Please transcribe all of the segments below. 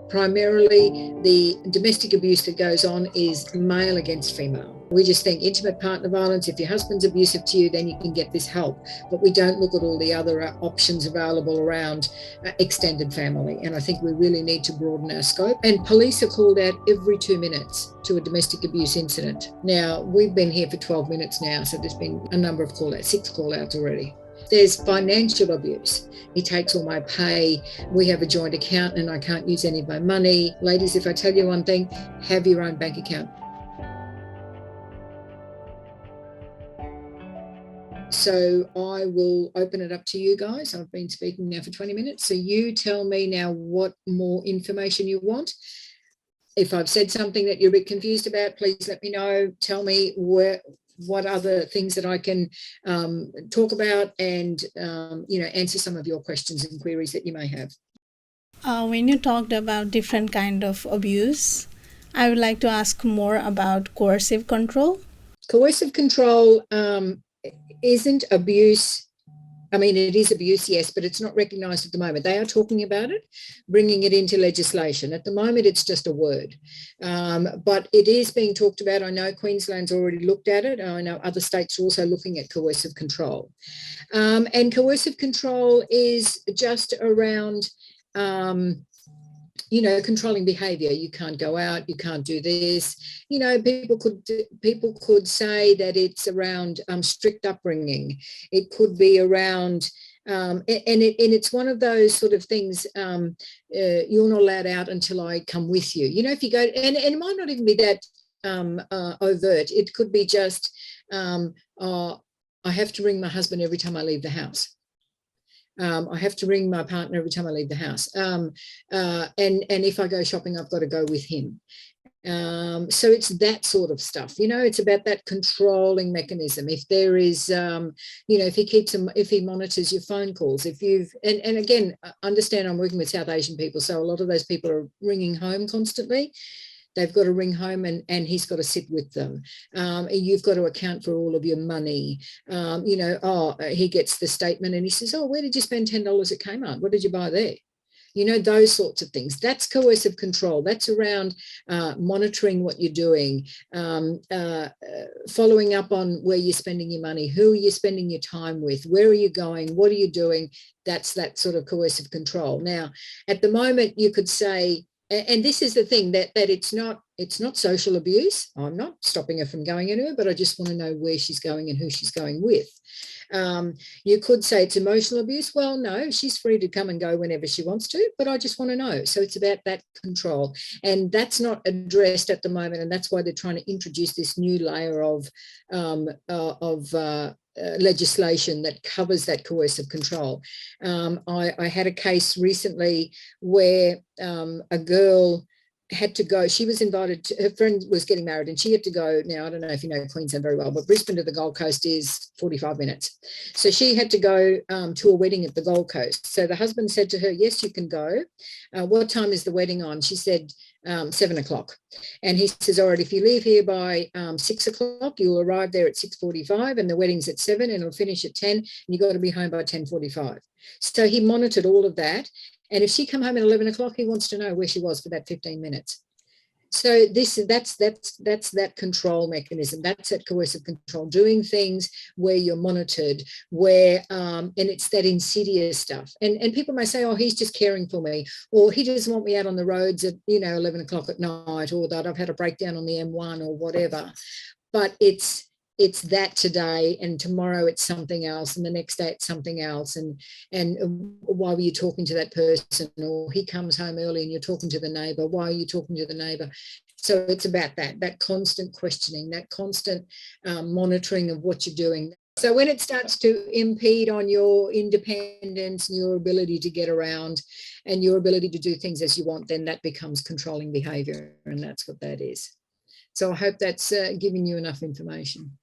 Primarily, the domestic abuse that goes on is male against female. We just think intimate partner violence, if your husband's abusive to you, then you can get this help. But we don't look at all the other options available around extended family. And I think we really need to broaden our scope. And police are called out every 2 minutes to a domestic abuse incident. Now, we've been here for 12 minutes now, so there's been a number of call outs, 6 call outs already. There's financial abuse. He takes all my pay. We have a joint account and I can't use any of my money. Ladies, if I tell you one thing, have your own bank account. So I will open it up to you guys. I've been speaking now for 20 minutes. So you tell me now what more information you want. If I've said something that you're a bit confused about, please let me know. Tell me what other things that I can talk about and, answer some of your questions and queries that you may have. When you talked about different kind of abuse, I would like to ask more about coercive control. Coercive control isn't abuse. I mean, it is abuse, yes, but it's not recognised at the moment. They are talking about it, bringing it into legislation. At the moment, it's just a word. But it is being talked about. I know Queensland's already looked at it. I know other states are also looking at coercive control. And coercive control is just around controlling behaviour. You can't go out, you can't do this. People could say that it's around strict upbringing. It could be around, and it's one of those sort of things. You're not allowed out until I come with you. If you go, and it might not even be that overt. It could be just, I have to ring my husband every time I leave the house. I have to ring my partner every time I leave the house. And if I go shopping, I've got to go with him. So it's that sort of stuff, it's about that controlling mechanism. If there is, if he monitors your phone calls, if you've, and again, understand I'm working with South Asian people. So a lot of those people are ringing home constantly. They've got to ring home and he's got to sit with them. You've got to account for all of your money. He gets the statement and he says, oh, where did you spend $10 at Kmart? What did you buy there? Those sorts of things. That's coercive control. That's around monitoring what you're doing, following up on where you're spending your money, who are you spending your time with, where are you going, what are you doing? That's that sort of coercive control. Now, at the moment, you could say, and this is the thing, that it's not social abuse. I'm not stopping her from going anywhere, but I just want to know where she's going and who she's going with. You could say it's emotional abuse. Well, no, she's free to come and go whenever she wants to, but I just want to know. So it's about that control, and that's not addressed at the moment, and that's why they're trying to introduce this new layer of legislation that covers that coercive control. I had a case recently where a girl had to go. She was invited to, her friend was getting married and she had to go. Now, I don't know if you know Queensland very well, but Brisbane to the Gold Coast is 45 minutes. So she had to go to a wedding at the Gold Coast. So the husband said to her, yes, you can go. What time is the wedding on? She said 7 o'clock. And he says, all right, if you leave here by 6 o'clock, you'll arrive there at 6:45 and the wedding's at 7 and it'll finish at 10 and you've got to be home by 10:45. So he monitored all of that. And if she come home at 11 o'clock, he wants to know where she was for that 15 minutes. So that's that control mechanism. That's that coercive control, doing things where you're monitored, where and it's that insidious stuff. And people may say, oh, he's just caring for me, or he doesn't want me out on the roads at 11 o'clock at night, or that I've had a breakdown on the M1 or whatever. But it's that today, and tomorrow it's something else, and the next day it's something else. And why were you talking to that person? Or he comes home early and you're talking to the neighbour. Why are you talking to the neighbour? So it's about that constant questioning, that constant monitoring of what you're doing. So when it starts to impede on your independence and your ability to get around and your ability to do things as you want, then that becomes controlling behaviour, and that's what that is. So I hope that's giving you enough information.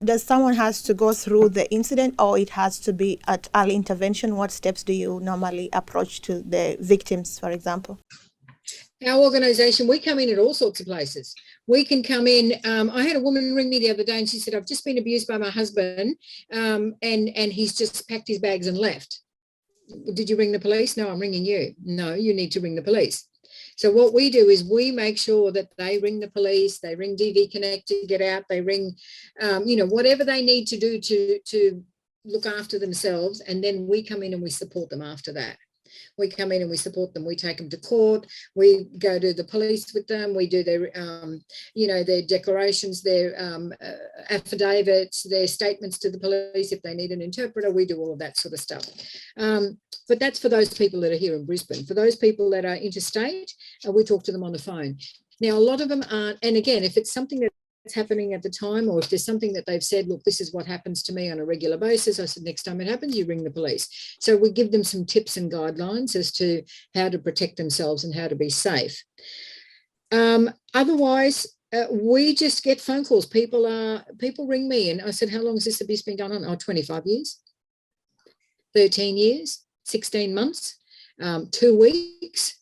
Does someone has to go through the incident, or it has to be at early intervention? What steps do you normally approach to the victims, for example? Our organisation, we come in at all sorts of places. We can come in. I had a woman ring me the other day and she said, I've just been abused by my husband and he's just packed his bags and left. Did you ring the police? No, I'm ringing you. No, you need to ring the police. So what we do is we make sure that they ring the police, they ring DV Connect to get out, they ring, whatever they need to do to look after themselves, and then we come in and we support them after that. We come in and we support them. We take them to court. We go to the police with them. We do their, their declarations, their affidavits, their statements to the police. If they need an interpreter, we do all of that sort of stuff. But that's for those people that are here in Brisbane. For those people that are interstate, we talk to them on the phone. Now, a lot of them aren't. And again, if it's something that's happening at the time, or if there's something that they've said, look, this is what happens to me on a regular basis, I said, next time it happens, you ring the police. So we give them some tips and guidelines as to how to protect themselves and how to be safe. Otherwise, we just get phone calls. People ring me, and I said, how long has this abuse been going on? Oh, 25 years, 13 years, 16 months, 2 weeks.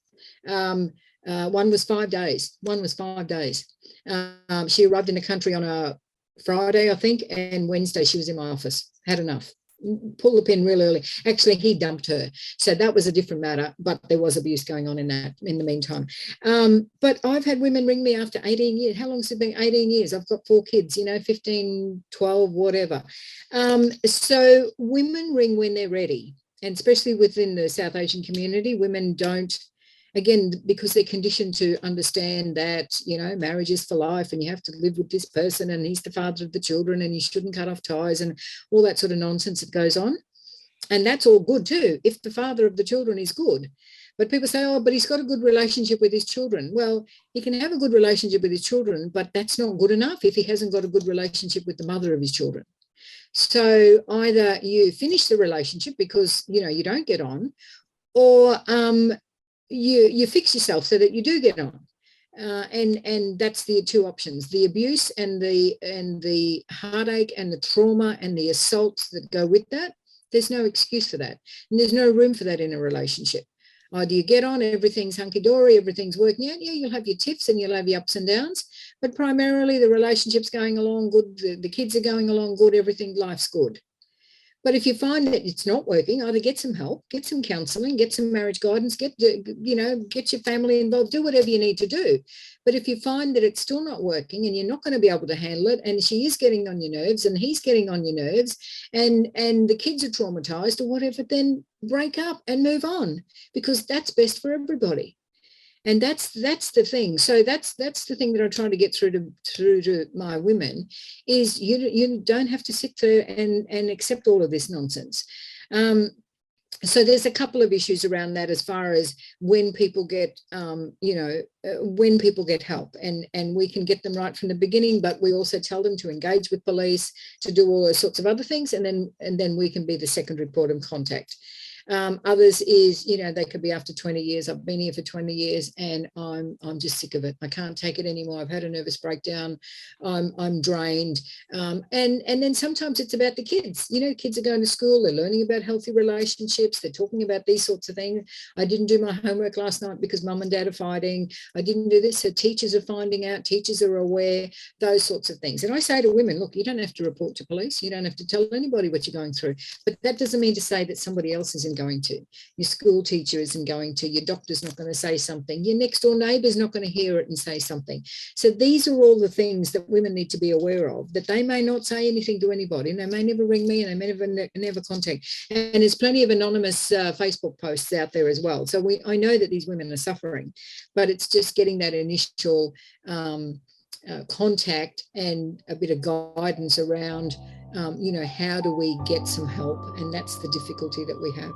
One was 5 days. She arrived in the country on a Friday, I think, and Wednesday she was in my office. Had enough. Pull the pin real early. Actually, he dumped her. So that was a different matter, but there was abuse going on in the meantime. But I've had women ring me after 18 years. How long has it been? 18 years. I've got 4 kids, 15, 12, whatever. So women ring when they're ready. And especially within the South Asian community, women don't, again, because they're conditioned to understand that, marriage is for life and you have to live with this person and he's the father of the children and you shouldn't cut off ties and all that sort of nonsense that goes on. And that's all good too, if the father of the children is good. But people say, oh, but he's got a good relationship with his children. Well, he can have a good relationship with his children, but that's not good enough if he hasn't got a good relationship with the mother of his children. So either you finish the relationship because, you don't get on, or you fix yourself so that you do get on. And that's the 2 options: the abuse and the heartache and the trauma and the assaults that go with that. There's no excuse for that, and there's no room for that in a relationship. Either you get on, everything's hunky-dory, everything's working out. Yeah, you'll have your tips and you'll have your ups and downs, but primarily the relationship's going along good, the kids are going along good, everything, life's good. But if you find that it's not working, either get some help, get some counselling, get some marriage guidance, get your family involved, do whatever you need to do. But if you find that it's still not working and you're not going to be able to handle it, and she is getting on your nerves and he's getting on your nerves, and the kids are traumatized or whatever, then break up and move on, because that's best for everybody. And that's the thing. So that's the thing that I'm trying to get through to my women, is you don't have to sit there and accept all of this nonsense. So there's a couple of issues around that as far as when people get, when people get help, and we can get them right from the beginning, but we also tell them to engage with police, to do all those sorts of other things, and then we can be the secondary port of contact. Others is, they could be after 20 years. I've been here for 20 years and I'm just sick of it. I can't take it anymore. I've had a nervous breakdown. I'm drained. And then sometimes it's about the kids. Kids are going to school. They're learning about healthy relationships. They're talking about these sorts of things. I didn't do my homework last night because mum and dad are fighting. I didn't do this. So teachers are finding out. Teachers are aware. Those sorts of things. And I say to women, look, you don't have to report to police. You don't have to tell anybody what you're going through. But that doesn't mean to say that somebody else is going to. Your school teacher isn't going to. Your doctor's not going to say something. Your next door neighbour's not going to hear it and say something. So these are all the things that women need to be aware of, that they may not say anything to anybody, and they may never ring me, and they may never contact. And there's plenty of anonymous Facebook posts out there as well. So I know that these women are suffering, but it's just getting that initial contact and a bit of guidance around, how do we get some help? And that's the difficulty that we have.